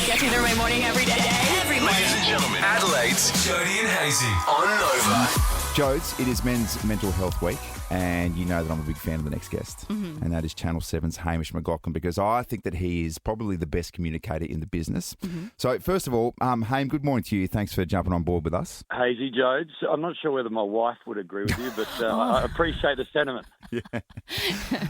Gets me through my morning every day. Every morning. Ladies and gentlemen, Adelaide's Jody and Hazy on Nova. Jodes, it is Men's Mental Health Week, and you know that I'm a big fan of the next guest, and that is Channel 7's Hamish McLachlan, because I think that he is probably the best communicator in the business. So, first of all, Ham, good morning to you. Thanks for jumping on board with us. Hazy Jodes, I'm not sure whether my wife would agree with you, but I appreciate the sentiment.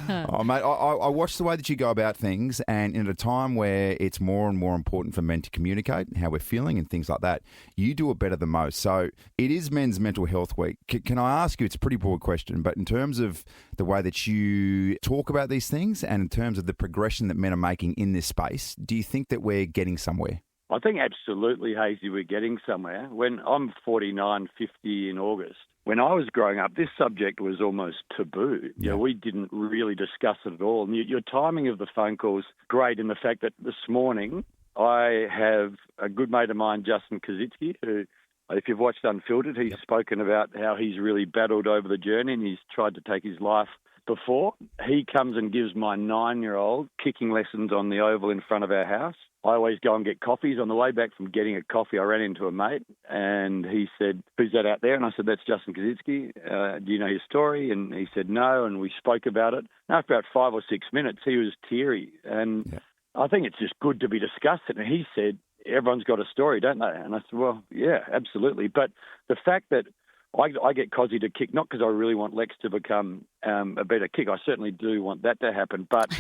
Oh, mate, I watch the way that you go about things, and in a time where it's more and more important for men to communicate and how we're feeling and things like that, you do it better than most. So, it is Men's Mental Health Week. Can I ask you, it's a pretty broad question, but in terms of the way that you talk about these things and in terms of the progression that men are making in this space, do you think that we're getting somewhere? I think absolutely, Hazy, we're getting somewhere. When I'm 49, 50 in August, when I was growing up, this subject was almost taboo. You know, we didn't really discuss it at all. And your timing of the phone call's great in the fact that this morning I have a good mate of mine, Justin Kazitsky, who, if you've watched Unfiltered, he's spoken about how he's really battled over the journey and he's tried to take his life before. He comes and gives my 9-year-old kicking lessons on the oval in front of our house. I always go and get coffees. On the way back from getting a coffee, I ran into a mate and he said, "Who's that out there?" And I said, "That's Justin Kazitsky. Do you know his story?" And he said, "No." And we spoke about it. And after about 5 or 6 minutes, he was teary. And I think it's just good to be discussed. And he said, "Everyone's got a story, don't they?" And I said, "Well, yeah, absolutely." But the fact that I get Cozzy to kick, not because I really want Lex to become a better kick. I certainly do want that to happen. But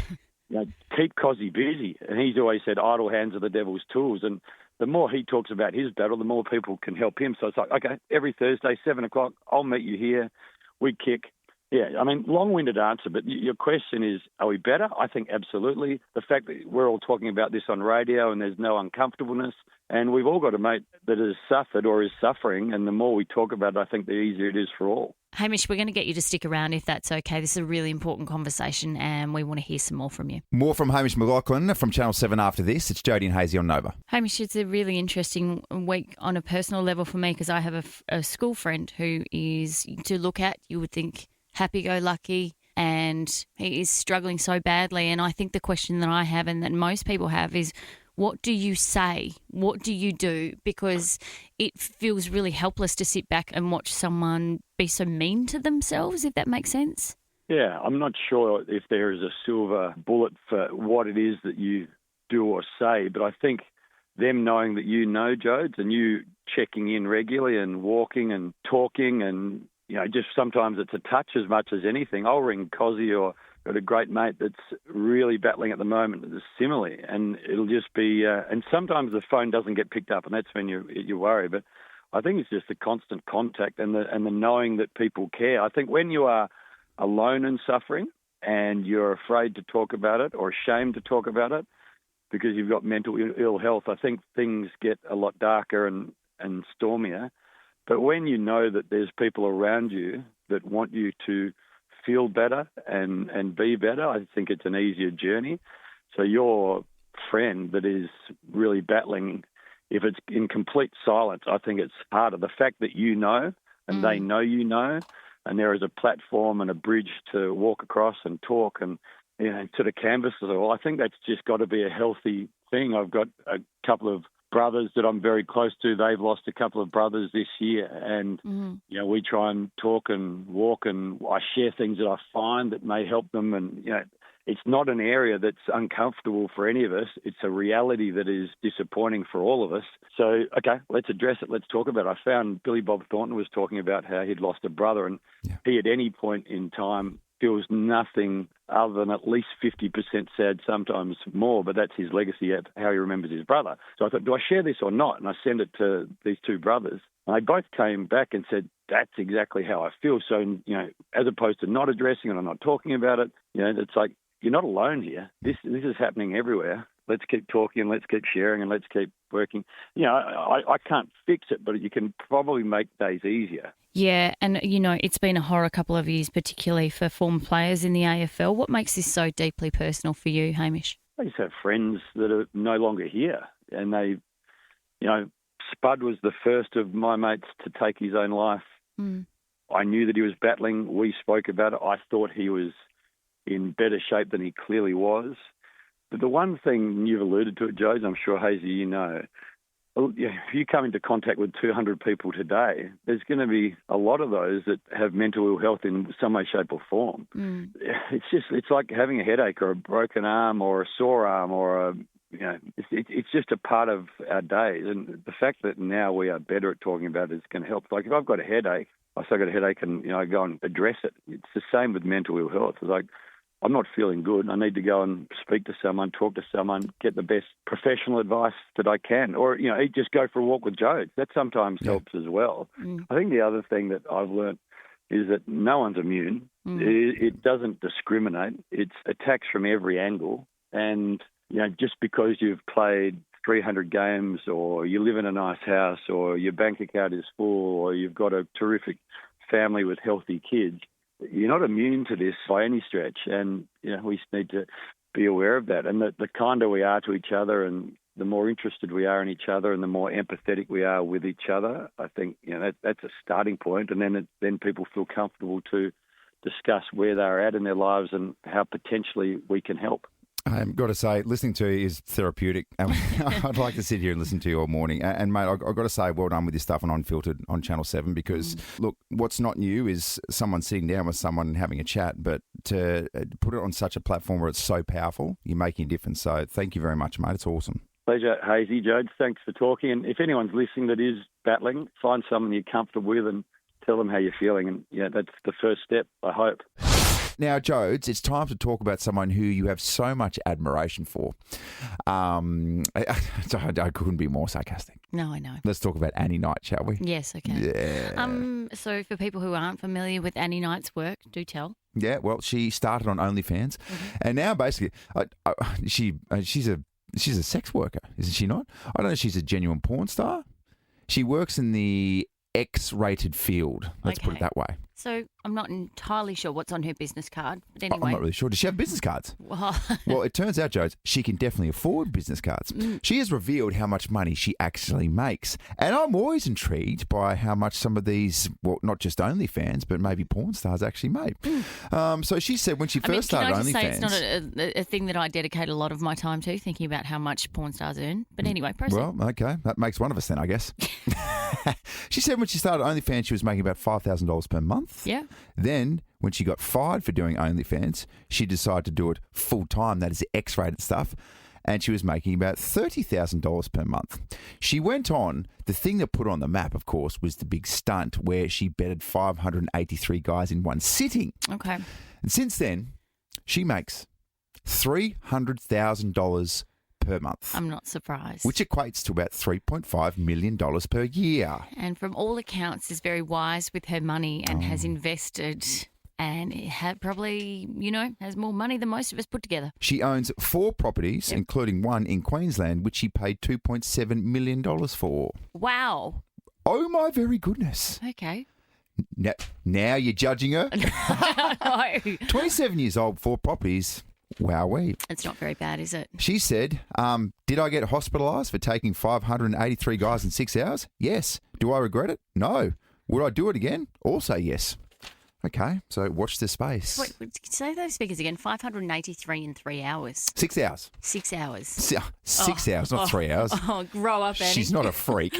you know, keep Cozzy busy. And he's always said idle hands are the devil's tools. And the more he talks about his battle, the more people can help him. So it's like, okay, every Thursday, 7 o'clock, I'll meet you here. We kick. Yeah, I mean, long-winded answer, but your question is, are we better? I think absolutely. The fact that we're all talking about this on radio and there's no uncomfortableness, and we've all got a mate that has suffered or is suffering, and the more we talk about it, I think the easier it is for all. Hamish, we're going to get you to stick around if that's okay. This is a really important conversation and we want to hear some more from you. More from Hamish McLachlan from Channel 7 after this. It's Jody and Hazy on Nova. Hamish, it's a really interesting week on a personal level for me because I have a school friend who is, to look at, you would think, happy-go-lucky, and he is struggling so badly. And I think the question that I have and that most people have is, what do you say? What do you do? Because it feels really helpless to sit back and watch someone be so mean to themselves, if that makes sense. Yeah, I'm not sure if there is a silver bullet for what it is that you do or say, but I think them knowing that you know, Jodes, and you checking in regularly and walking and talking and, you know, just sometimes it's a touch as much as anything. I'll ring Cozzy or got a great mate that's really battling at the moment similarly, and it'll just be, and sometimes the phone doesn't get picked up, and that's when you worry. But I think it's just the constant contact and the knowing that people care. I think when you are alone and suffering and you're afraid to talk about it or ashamed to talk about it because you've got mental ill health, I think things get a lot darker and stormier. But when you know that there's people around you that want you to feel better and be better, I think it's an easier journey. So your friend that is really battling, if it's in complete silence, I think it's harder. The fact that you know and they know you know, and there is a platform and a bridge to walk across and talk and, you know, sort of canvas it all, I think that's just got to be a healthy thing. I've got a couple of brothers that I'm very close to. They've lost a couple of brothers this year, and you know, we try and talk and walk, and I share things that I find that may help them. And you know, it's not an area that's uncomfortable for any of us. It's a reality that is disappointing for all of us. So, okay, let's address it. Let's talk about it. I found Billy Bob Thornton was talking about how he'd lost a brother, and he at any point in time feels nothing other than at least 50% sad, sometimes more, but that's his legacy of how he remembers his brother. So I thought, do I share this or not? And I sent it to these two brothers. And they both came back and said, that's exactly how I feel. So, you know, as opposed to not addressing it or not talking about it, you know, it's like, you're not alone here. This is happening everywhere. Let's keep talking, let's keep sharing, and let's keep working. You know, I can't fix it, but you can probably make days easier. Yeah, and, you know, it's been a horror couple of years, particularly for former players in the AFL. What makes this so deeply personal for you, Hamish? I just have friends that are no longer here, and they, you know, Spud was the first of my mates to take his own life. I knew that he was battling. We spoke about it. I thought he was in better shape than he clearly was. the one thing you've alluded to it, Joe, I'm sure, Hazy, you know, if you come into contact with 200 people today, there's going to be a lot of those that have mental ill health in some way, shape or form. It's like having a headache or a broken arm or a sore arm or it's just a part of our days. And the fact that now we are better at talking about it is going to help. Like if I've got a headache, I say I got a headache and, I go and address it. It's the same with mental ill health. It's like, I'm not feeling good. I need to go and speak to someone, talk to someone, get the best professional advice that I can. Or, just go for a walk with Joe. That sometimes helps as well. I think the other thing that I've learned is that no one's immune. It doesn't discriminate. It's attacks from every angle. And, just because you've played 300 games or you live in a nice house or your bank account is full or you've got a terrific family with healthy kids, you're not immune to this by any stretch, and we need to be aware of that. And the kinder we are to each other, and the more interested we are in each other, and the more empathetic we are with each other, I think that's a starting point. And then people feel comfortable to discuss where they're at in their lives and how potentially we can help. I've got to say, listening to you is therapeutic. I'd like to sit here and listen to you all morning. And, mate, I've got to say, well done with your stuff on Unfiltered on Channel 7 because, look, what's not new is someone sitting down with someone and having a chat, but to put it on such a platform where it's so powerful, you're making a difference. So thank you very much, mate. It's awesome. Pleasure, Hazy. Jode, thanks for talking. And if anyone's listening that is battling, find someone you're comfortable with and tell them how you're feeling. And, that's the first step, I hope. Now, Jodes, it's time to talk about someone who you have so much admiration for. I couldn't be more sarcastic. No, I know. Let's talk about Annie Knight, shall we? Yes, okay. Yeah. So for people who aren't familiar with Annie Knight's work, do tell. Yeah, well, she started on OnlyFans, and now basically she's a sex worker, isn't she not? I don't know if she's a genuine porn star. She works in the X-rated field. Let's put it that way. So I'm not entirely sure what's on her business card, but anyway. I'm not really sure. Does she have business cards? Well, it turns out, Jodes, she can definitely afford business cards. She has revealed how much money she actually makes. And I'm always intrigued by how much some of these, well, not just OnlyFans, but maybe porn stars actually make. So she said when she first started OnlyFans... Can I just say it's not a thing that I dedicate a lot of my time to, thinking about how much porn stars earn. But anyway, proceed. Well, okay. That makes one of us then, I guess. She said when she started OnlyFans, she was making about $5,000 per month. Yeah. Then, when she got fired for doing OnlyFans, she decided to do it full time. That is the X-rated stuff. And she was making about $30,000 per month. She went on. The thing that put her on the map, of course, was the big stunt where she bedded 583 guys in one sitting. Okay. And since then, she makes $300,000 per month. I'm not surprised. Which equates to about $3.5 million per year. And from all accounts is very wise with her money and has invested and probably, has more money than most of us put together. She owns 4 properties, including one in Queensland, which she paid $2.7 million for. Wow. Oh, my very goodness. Okay. Now you're judging her? No. 27 years old, 4 properties. Wowee. It's not very bad, is it? She said, did I get hospitalised for taking 583 guys in 6 hours? Yes. Do I regret it? No. Would I do it again? Also yes. Okay, so watch this space. Wait, say those figures again. 583 in 3 hours. 6 hours. 6 hours. 6 hours, not 3 hours. Oh, grow up, Annie. She's not a freak.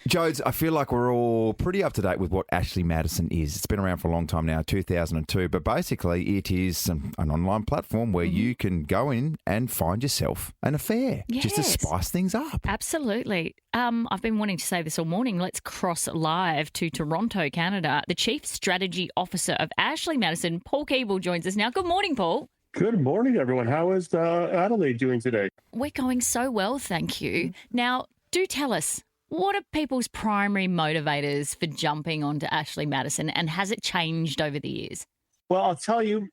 Jodes, I feel like we're all pretty up to date with what Ashley Madison is. It's been around for a long time now, 2002, but basically it is an online platform where you can go in and find yourself an affair, just to spice things up. Absolutely. I've been wanting to say this all morning. Let's cross live to Toronto, Canada. The Chief Strategy Officer of Ashley Madison, Paul Keeble, joins us now. Good morning, Paul. Good morning, everyone. How is Adelaide doing today? We're going so well, thank you. Now, do tell us, what are people's primary motivators for jumping onto Ashley Madison, and has it changed over the years? Well, I'll tell you,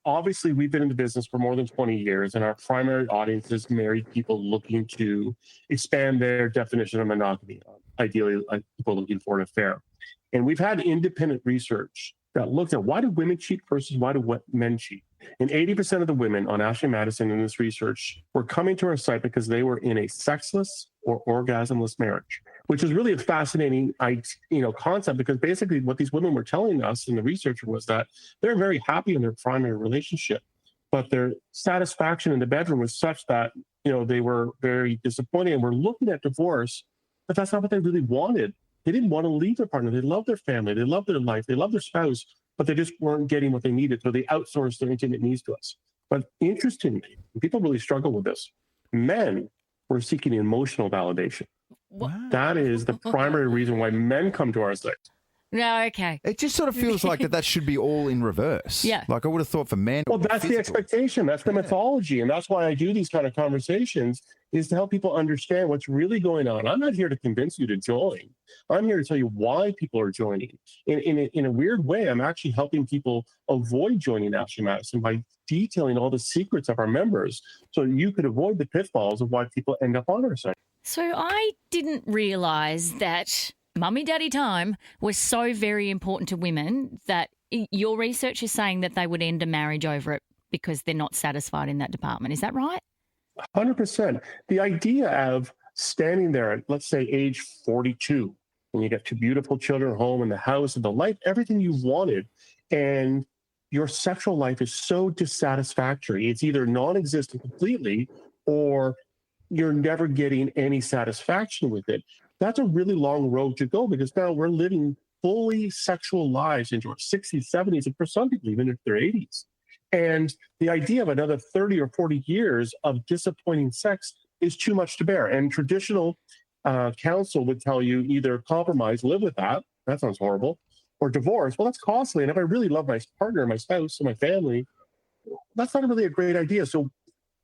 obviously we've been in the business for more than 20 years, and our primary audience is married people looking to expand their definition of monogamy, ideally people looking for an affair. And we've had independent research that looked at why do women cheat versus why do men cheat. And 80% of the women on Ashley Madison in this research were coming to our site because they were in a sexless or orgasmless marriage, which is really a fascinating concept, because basically what these women were telling us in the research was that they're very happy in their primary relationship, but their satisfaction in the bedroom was such that, they were very disappointed and were looking at divorce, but that's not what they really wanted. They didn't want to leave their partner. They loved their family. They loved their life. They loved their spouse, but they just weren't getting what they needed. So they outsourced their intimate needs to us. But interestingly, people really struggle with this. Men were seeking emotional validation. What? That is the primary reason why men come to our site. No, okay. It just sort of feels like that should be all in reverse. Yeah. Like I would have thought for men. Well, that's the expectation. That's the mythology. And that's why I do these kind of conversations, is to help people understand what's really going on. I'm not here to convince you to join. I'm here to tell you why people are joining. In a weird way, I'm actually helping people avoid joining Ashley Madison by detailing all the secrets of our members so you could avoid the pitfalls of why people end up on our site. So I didn't realise that mummy daddy time was so very important to women that your research is saying that they would end a marriage over it because they're not satisfied in that department. Is that right? 100%. The idea of standing there at, let's say, age 42, and you got two beautiful children at home and the house and the life, everything you wanted, and your sexual life is so dissatisfactory. It's either non-existent completely or you're never getting any satisfaction with it. That's a really long road to go, because now we're living fully sexual lives into our 60s, 70s, and for some people even into their 80s. And the idea of another 30 or 40 years of disappointing sex is too much to bear. And traditional counsel would tell you either compromise, live with that sounds horrible, or divorce. Well, that's costly. And if I really love my partner, my spouse, and my family, that's not really a great idea. So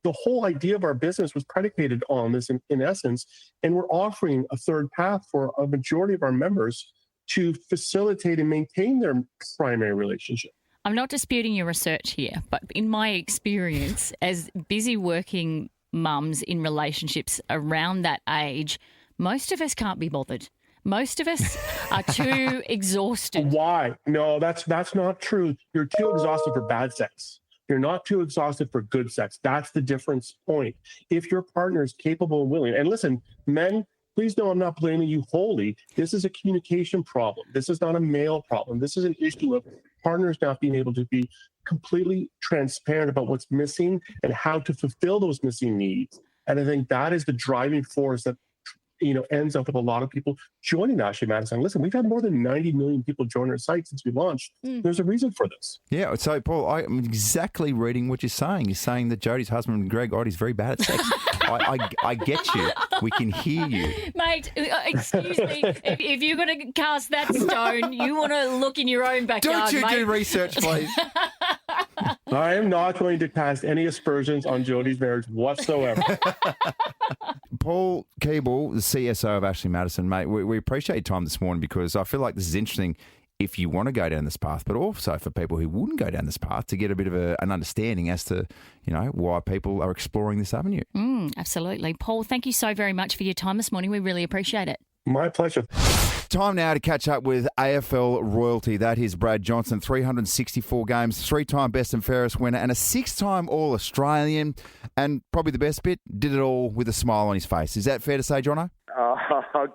the whole idea of our business was predicated on this in essence, and we're offering a third path for a majority of our members to facilitate and maintain their primary relationship. I'm not disputing your research here, but in my experience as busy working mums in relationships around that age, most of us can't be bothered. Most of us are too exhausted. Why? No, that's not true. You're too exhausted for bad sex. You're not too exhausted for good sex. That's the difference point. If your partner is capable and willing, and listen, men, please know I'm not blaming you wholly. This is a communication problem. This is not a male problem. This is an issue of partners not being able to be completely transparent about what's missing and how to fulfill those missing needs. And I think that is the driving force that ends up with a lot of people joining Ashley Madison. Listen, we've had more than 90 million people join our site since we launched. There's a reason for this. Yeah, so Paul, I'm exactly reading what you're saying. You're saying that Jodie's husband, Greg Ott, is very bad at sex. I get you. We can hear you. Mate, excuse me. If you're going to cast that stone, you want to look in your own backyard, Don't you mate. do research, please. I am not going to cast any aspersions on Jodie's marriage whatsoever. Paul Keeble, the CSO of Ashley Madison, mate, we appreciate your time this morning, because I feel like this is interesting if you want to go down this path, but also for people who wouldn't go down this path to get a bit of an understanding as to, why people are exploring this avenue. Absolutely. Paul, thank you so very much for your time this morning. We really appreciate it. My pleasure. Time now to catch up with AFL royalty. That is Brad Johnson, 364 games, 3-time best and fairest winner, and a 6-time All-Australian. And probably the best bit, did it all with a smile on his face. Is that fair to say, Jono?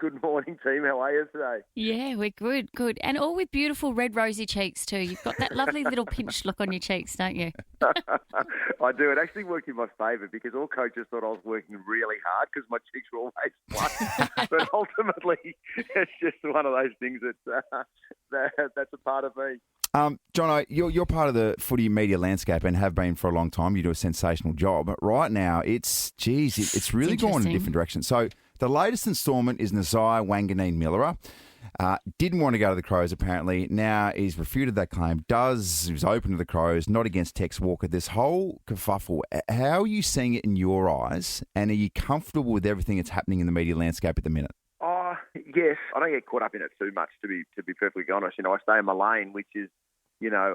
Good morning, team. How are you today? Yeah, we're good. And all with beautiful red rosy cheeks too. You've got that lovely little pinched look on your cheeks, don't you? I do. It actually worked in my favour, because all coaches thought I was working really hard because my cheeks were always flushed. But ultimately, it's just one of those things that's a part of me. Jono, you're part of the footy media landscape and have been for a long time. You do a sensational job. But right now, it's really going in a different direction. So the latest instalment is Nazai Wanganeen-Millerer. Didn't want to go to the Crows, apparently. Now he's refuted that claim. He was open to the Crows, not against Tex Walker. This whole kerfuffle, how are you seeing it in your eyes? And are you comfortable with everything that's happening in the media landscape at the minute? Yes. I don't get caught up in it too much, to be perfectly honest. I stay in my lane, which is,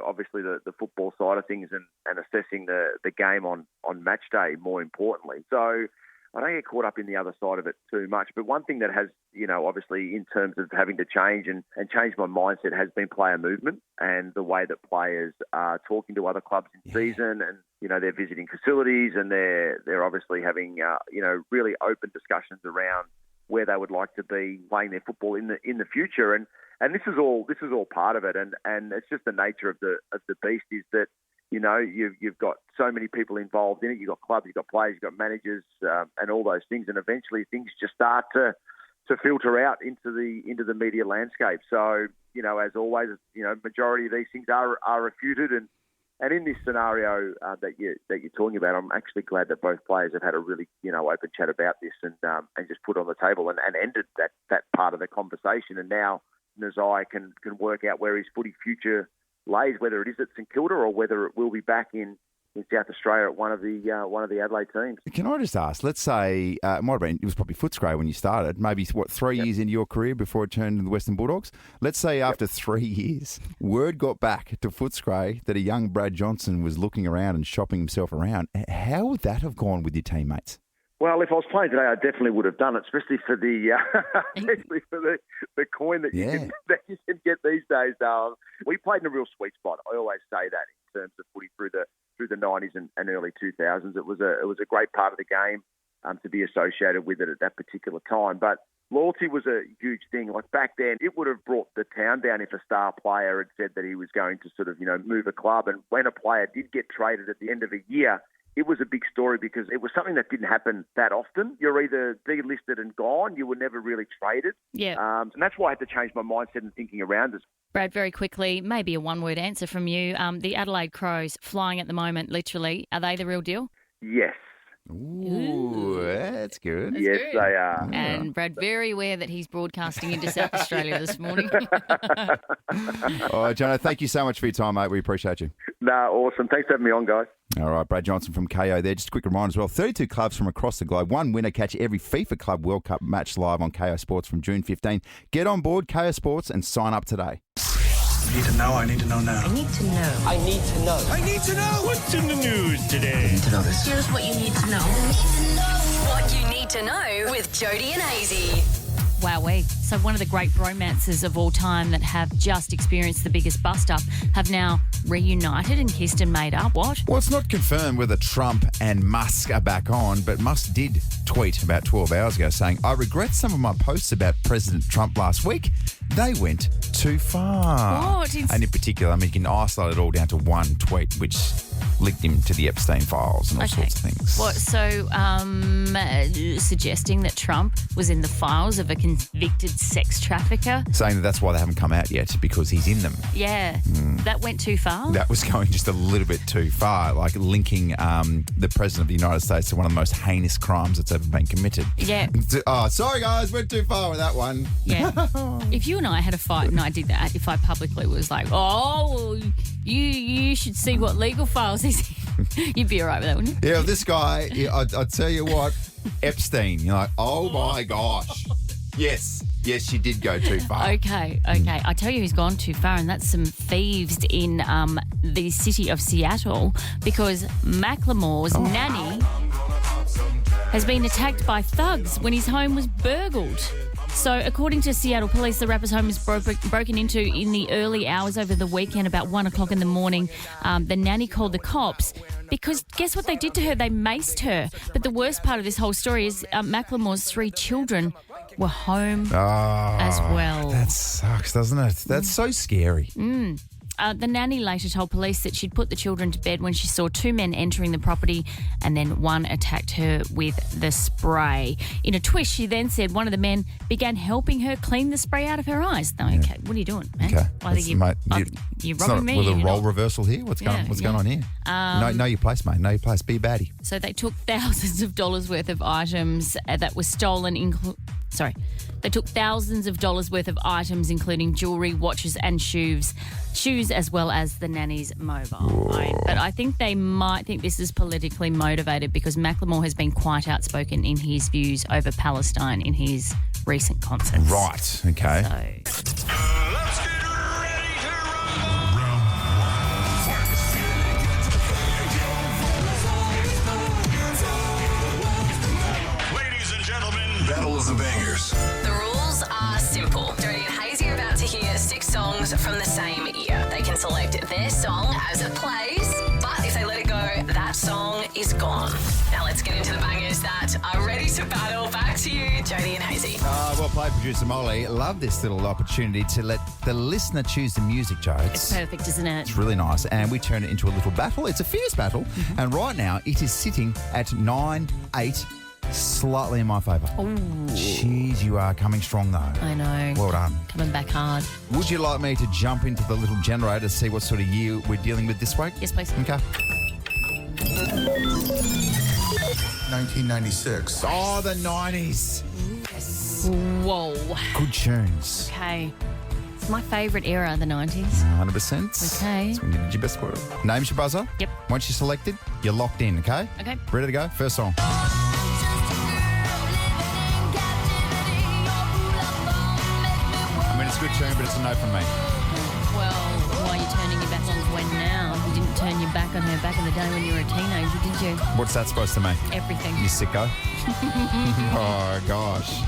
obviously the football side of things and assessing the game on match day, more importantly. So I don't get caught up in the other side of it too much. But one thing that has, obviously in terms of having to change and change my mindset has been player movement and the way that players are talking to other clubs in season, and, they're visiting facilities, and they're obviously having, really open discussions around where they would like to be playing their football in the future. And this is all part of it. And it's just the nature of the beast, is that, You've got so many people involved in it. You've got clubs, you've got players, you've got managers, and all those things. And eventually things just start to filter out into the media landscape. So, as always, majority of these things are refuted. And in this scenario that you're talking about, I'm actually glad that both players have had a really, open chat about this and just put on the table and ended that part of the conversation. And now Nazai can work out where his footy future lays, whether it is at St Kilda or whether it will be back in South Australia at one of the Adelaide teams. Can I just ask, let's say, it was probably Footscray when you started, maybe, 3 years into your career before it turned into the Western Bulldogs? Let's say after 3 years, word got back to Footscray that a young Brad Johnson was looking around and shopping himself around. How would that have gone with your teammates? Well, if I was playing today, I definitely would have done it, especially for the coin that you can get these days. We played in a real sweet spot. I always say that in terms of footy through the 90s and early 2000s. It was a great part of the game to be associated with it at that particular time. But loyalty was a huge thing. Like back then, it would have brought the town down if a star player had said that he was going to sort of move a club. And when a player did get traded at the end of a year, it was a big story because it was something that didn't happen that often. You're either delisted and gone. You were never really traded. Yeah. And that's why I had to change my mindset and thinking around it. Brad, very quickly, maybe a one-word answer from you. The Adelaide Crows flying at the moment, literally. Are they the real deal? Yes. Ooh, that's good. Yes, good. they are. And Brad, very aware that he's broadcasting into South Australia this morning. All right, Jono, thank you so much for your time, mate. We appreciate you. Awesome. Thanks for having me on, guys. All right, Brad Johnson from KO there. Just a quick reminder as well, 32 clubs from across the globe. One winner. Catch every FIFA Club World Cup match live on KO Sports from June 15. Get on board KO Sports and sign up today. I need to know. I need to know now. I need to know. I need to know. I need to know. What's in the news today? I need to know this. Here's what you need to know. What you need to know with Jody and Hazy. Wowee. So one of the great bromances of all time that have just experienced the biggest bust-up have now reunited and kissed and made up. What? Well, it's not confirmed whether Trump and Musk are back on, but Musk did tweet about 12 hours ago saying, I regret some of my posts about President Trump last week. They went too far. What? And in particular, you can isolate it all down to one tweet, which linked him to the Epstein files and all sorts of things. What? So suggesting that Trump was in the files of a convicted sex trafficker? Saying that that's why they haven't come out yet, because he's in them. Yeah. That went too far? That was going just a little bit too far, like linking the President of the United States to one of the most heinous crimes that's ever been committed. Yeah. Oh, sorry, guys, went too far with that one. Yeah. If you and I had a fight and I did that, if I publicly was like, oh, you should see what legal files he's in, you'd be all right with that, wouldn't you? Yeah, this guy, I'd tell you what, Epstein, you're like, oh my gosh. Yes, you did go too far. Okay. I tell you who's gone too far, and that's some thieves in the city of Seattle, because Macklemore's nanny has been attacked by thugs when his home was burgled. So, according to Seattle police, the rapper's home was broken into in the early hours over the weekend, about 1 o'clock in the morning. The nanny called the cops because guess what they did to her? They maced her. But the worst part of this whole story is Macklemore's 3 children were home as well. That sucks, doesn't it? That's so scary. The nanny later told police that she'd put the children to bed when she saw 2 men entering the property, and then one attacked her with the spray. In a twist, she then said one of the men began helping her clean the spray out of her eyes. No, okay, what are you doing, man? Okay. You're robbing me. With a role reversal here? What's going on here? Know your place, mate. Know your place. Be a baddie. So they took thousands of dollars worth of items that were stolen. They took thousands of dollars worth of items, including jewellery, watches and shoes, as well as the nanny's mobile phone. But I think they might think this is politically motivated because Macklemore has been quite outspoken in his views over Palestine in his recent concerts. Right, okay. So, Let's get ready to rumble. Ladies and gentlemen, Battle of the Bangers. The rules are simple. Jody and Hazy are about to hear 6 songs from the same year. They can select their song as it plays, but if they let it go, that song is gone. Now let's get into the bangers that are ready to battle. Back to you, Jodie and Hazy. Well played, producer Molly. Love this little opportunity to let the listener choose the music, Joe. It's perfect, isn't it? It's really nice. And we turn it into a little battle. It's a fierce battle. Mm-hmm. And right now, it is sitting at 9-8, slightly in my favour. Ooh. Jeez, you are coming strong, though. I know. Well done. Coming back hard. Would you like me to jump into the little generator to see what sort of year we're dealing with this week? Yes, please. Okay. 1996. Oh, the 90s. Whoa. Good tunes. Okay. It's my favourite era, the 90s. 100%. Okay. That's when you did your best work. Name's your buzzer. Yep. Once you're selected, you're locked in, okay? Okay. Ready to go? First song. I mean, it's a good tune, but it's a no from me. Well, why are you turning your back on Gwen now? You didn't turn your back on her back in the day when you were a teenager, did you? What's that supposed to mean? Everything. You sicko. Oh, gosh.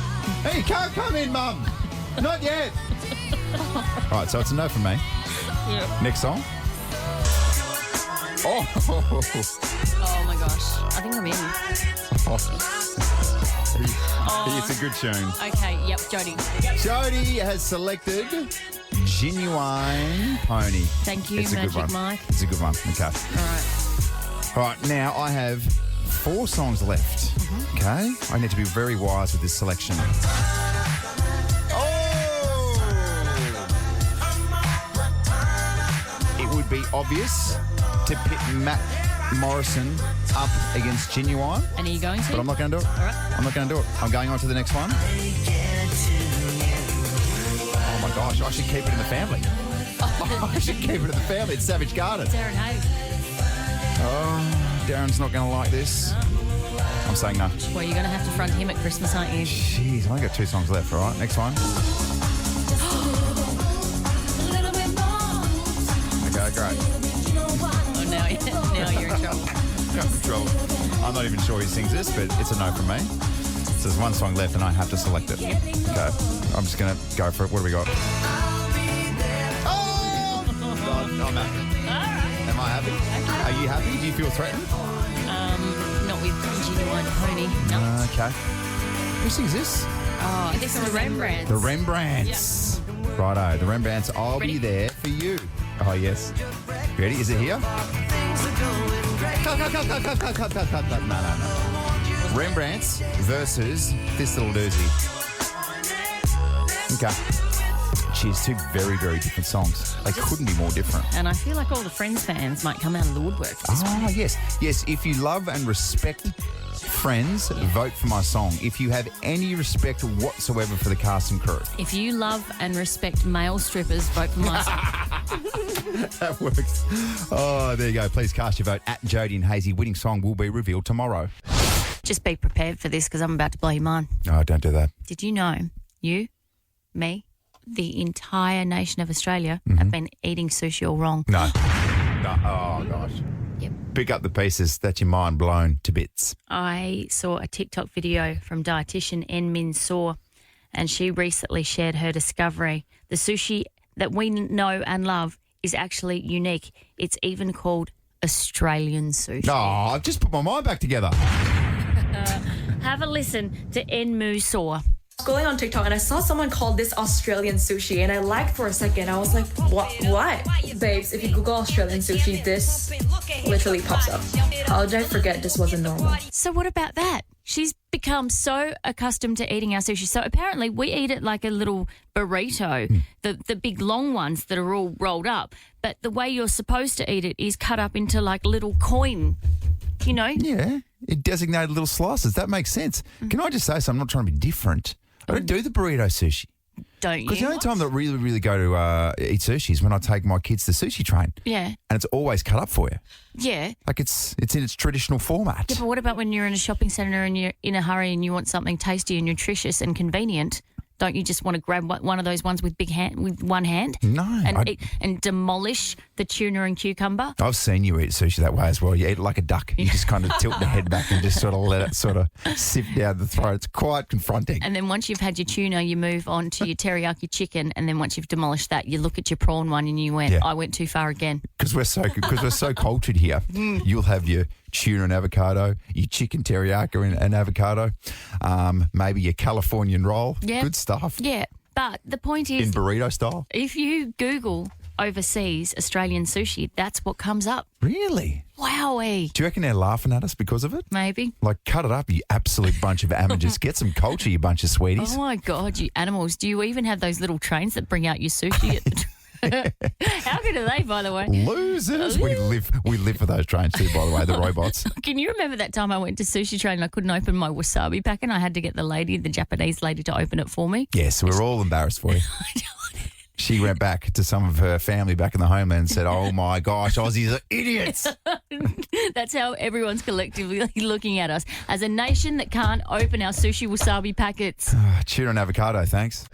Hey, you can't come in, Mum. Not yet. All right, so it's a no from me. Yeah. Next song. Oh. Oh, my gosh. I think I'm in. It's a good tune. Okay, yep, Jodie. Jodie has selected Genuine Pony. Thank you, It's a good Magic one. Mike. It's a good one. Okay. All right. All right, now I have 4 songs left. Mm-hmm. Okay? I need to be very wise with this selection. Oh! It would be obvious to pit Matt Morrison up against Genuine, And are you going to? but I'm not going to do it. All right. I'm not going to do it. I'm going on to the next one. Oh my gosh, I should keep it in the family. I should keep it in the family. It's Savage Garden. Darren Hayes. Oh, Darren's not going to like this. I'm saying no. Well, you're going to have to front him at Christmas, aren't you? Jeez, I only got 2 songs left, all right? Next one. Okay, great. Oh, now you're in trouble. I'm in trouble. I'm not even sure he sings this, but it's a no from me. So there's 1 song left and I have to select it. Okay, I'm just going to go for it. What do we got? Oh! I'm happy. Am I happy? Are you happy? Do you feel threatened? Not with Genuine Pony. No. Okay. Who sings this? Oh, this is the Rembrandts. The Rembrandts. Righto, the Rembrandts. I'll Ready? be there for you. Oh, yes. Ready? Is it here? Cut. No. Rembrandts versus this little doozy. Okay. Cheers, 2 very, very different songs. They couldn't be more different. And I feel like all the Friends fans might come out of the woodwork for this one. Oh, yes. Yes, if you love and respect Friends, vote for my song. If you have any respect whatsoever for the cast and crew. If you love and respect male strippers, vote for my song. That works. Oh, there you go. Please cast your vote at Jodie and Hazy. Winning song will be revealed tomorrow. Just be prepared for this because I'm about to blow your mind. Oh, don't do that. Did you know you, me, the entire nation of Australia have been eating sushi all wrong? No. Oh, gosh. Yep. Pick up the pieces. That's your mind blown to bits. I saw a TikTok video from dietitian En Min Saw, and she recently shared her discovery. The sushi that we know and love is actually unique. It's even called Australian sushi. Oh, I've just put my mind back together. Have a listen to En Min Saw. Scrolling on TikTok and I saw someone called this Australian sushi and I liked for a second. I was like, what? Babes, if you Google Australian sushi, this literally pops up. How did I forget this wasn't normal? So what about that? She's become so accustomed to eating our sushi. So apparently we eat it like a little burrito, the big long ones that are all rolled up. But the way you're supposed to eat it is cut up into like little coin, you know? Yeah, it designated little slices. That makes sense. Can I just say so? I'm not trying to be different. I don't do the burrito sushi. Don't you? Because the only time that I really, really go to eat sushi is when I take my kids to Sushi Train. Yeah. And it's always cut up for you. Yeah. Like it's in its traditional format. Yeah, but what about when you're in a shopping centre and you're in a hurry and you want something tasty and nutritious and convenient? Don't you just want to grab one of those ones with with one hand? No. And demolish the tuna and cucumber? I've seen you eat sushi that way as well. You eat it like a duck. You just kind of tilt the head back and just sort of let it sort of sift down the throat. It's quite confronting. And then once you've had your tuna, you move on to your teriyaki chicken. And then once you've demolished that, you look at your prawn one and you went, I went too far again. Because we're so cultured here. You'll have your tuna and avocado, your chicken teriyaki and avocado, maybe your Californian roll. Yeah. Good stuff. Yeah, but the point is... In burrito style? If you Google overseas Australian sushi, that's what comes up. Really? Wowee. Do you reckon they're laughing at us because of it? Maybe. Like, cut it up, you absolute bunch of amateurs. Get some culture, you bunch of sweeties. Oh, my God, you animals. Do you even have those little trains that bring out your sushi at the How good are they, by the way? Losers. We live for those trains too, by the way, the robots. Can you remember that time I went to Sushi Train and I couldn't open my wasabi pack and I had to get the Japanese lady to open it for me? Yes, we're all embarrassed for you. She went back to some of her family back in the homeland and said, oh, my gosh, Aussies are idiots. That's how everyone's collectively looking at us. As a nation that can't open our sushi wasabi packets. Tuna and avocado, thanks.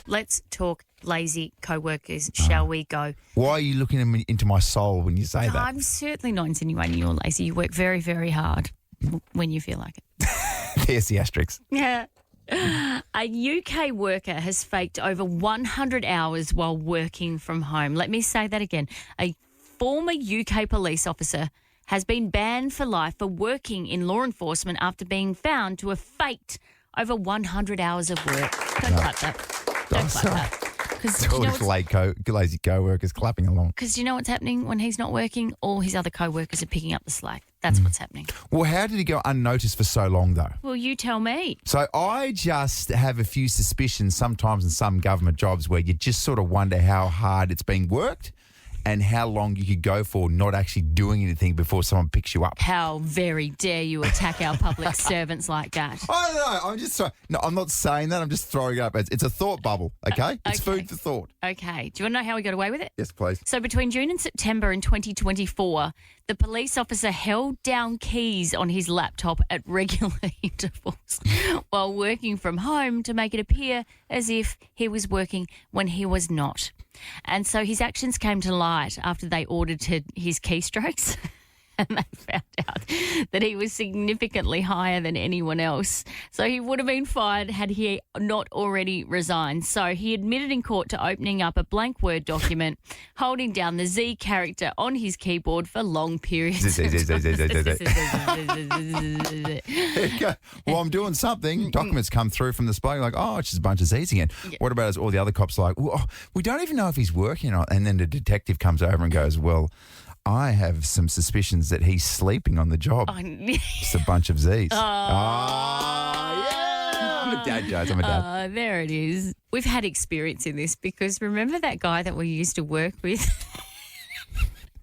Let's talk lazy co-workers, shall we go? Why are you looking into my soul when you say that? I'm certainly not insinuating you're lazy. You work very, very hard when you feel like it. There's the asterisk. Yeah. A UK worker has faked over 100 hours while working from home. Let me say that again. A former UK police officer has been banned for life for working in law enforcement after being found to have faked over 100 hours of work. Don't clap that. Don't clap that. It's all these lazy co-workers clapping along. Because do you know what's happening when he's not working? All his other co-workers are picking up the slack. That's what's happening. Well, how did he go unnoticed for so long, though? Well, you tell me. So I just have a few suspicions sometimes in some government jobs where you just sort of wonder how hard it's being worked and how long you could go for not actually doing anything before someone picks you up. How very dare you attack our public servants like that? I don't know. I'm just no, I'm not saying that. I'm just throwing it up. It's a thought bubble, okay? It's food for thought. Okay. Do you want to know how we got away with it? Yes, please. So between June and September in 2024, the police officer held down keys on his laptop at regular intervals while working from home to make it appear as if he was working when he was not. And so his actions came to light after they audited his keystrokes. And they found out that he was significantly higher than anyone else. So he would have been fired had he not already resigned. So he admitted in court to opening up a blank Word document, holding down the Z character on his keyboard for long periods. Well, I'm doing something. Documents come through from the bloke like, oh, it's just a bunch of Z's again. Yeah. What about all the other cops like, well, we don't even know if he's working or not. And then the detective comes over and goes, well, I have some suspicions that he's sleeping on the job. Just a bunch of Z's. Yeah. I'm a dad, Jones. I'm a dad. There it is. We've had experience in this because remember that guy that we used to work with?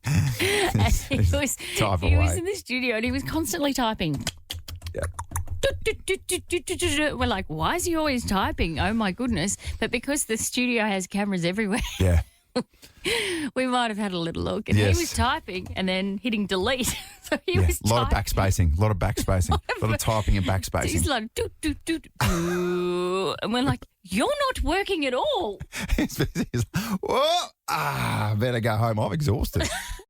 And he was in the studio and he was constantly typing. Yeah. We're like, why is he always typing? Oh, my goodness. But because the studio has cameras everywhere. Yeah. We might have had a little look. And he was typing and then hitting delete. So he was a lot of backspacing. A lot of typing and backspacing. He's like, and we're like, you're not working at all. He's like, whoa, better go home. I'm exhausted.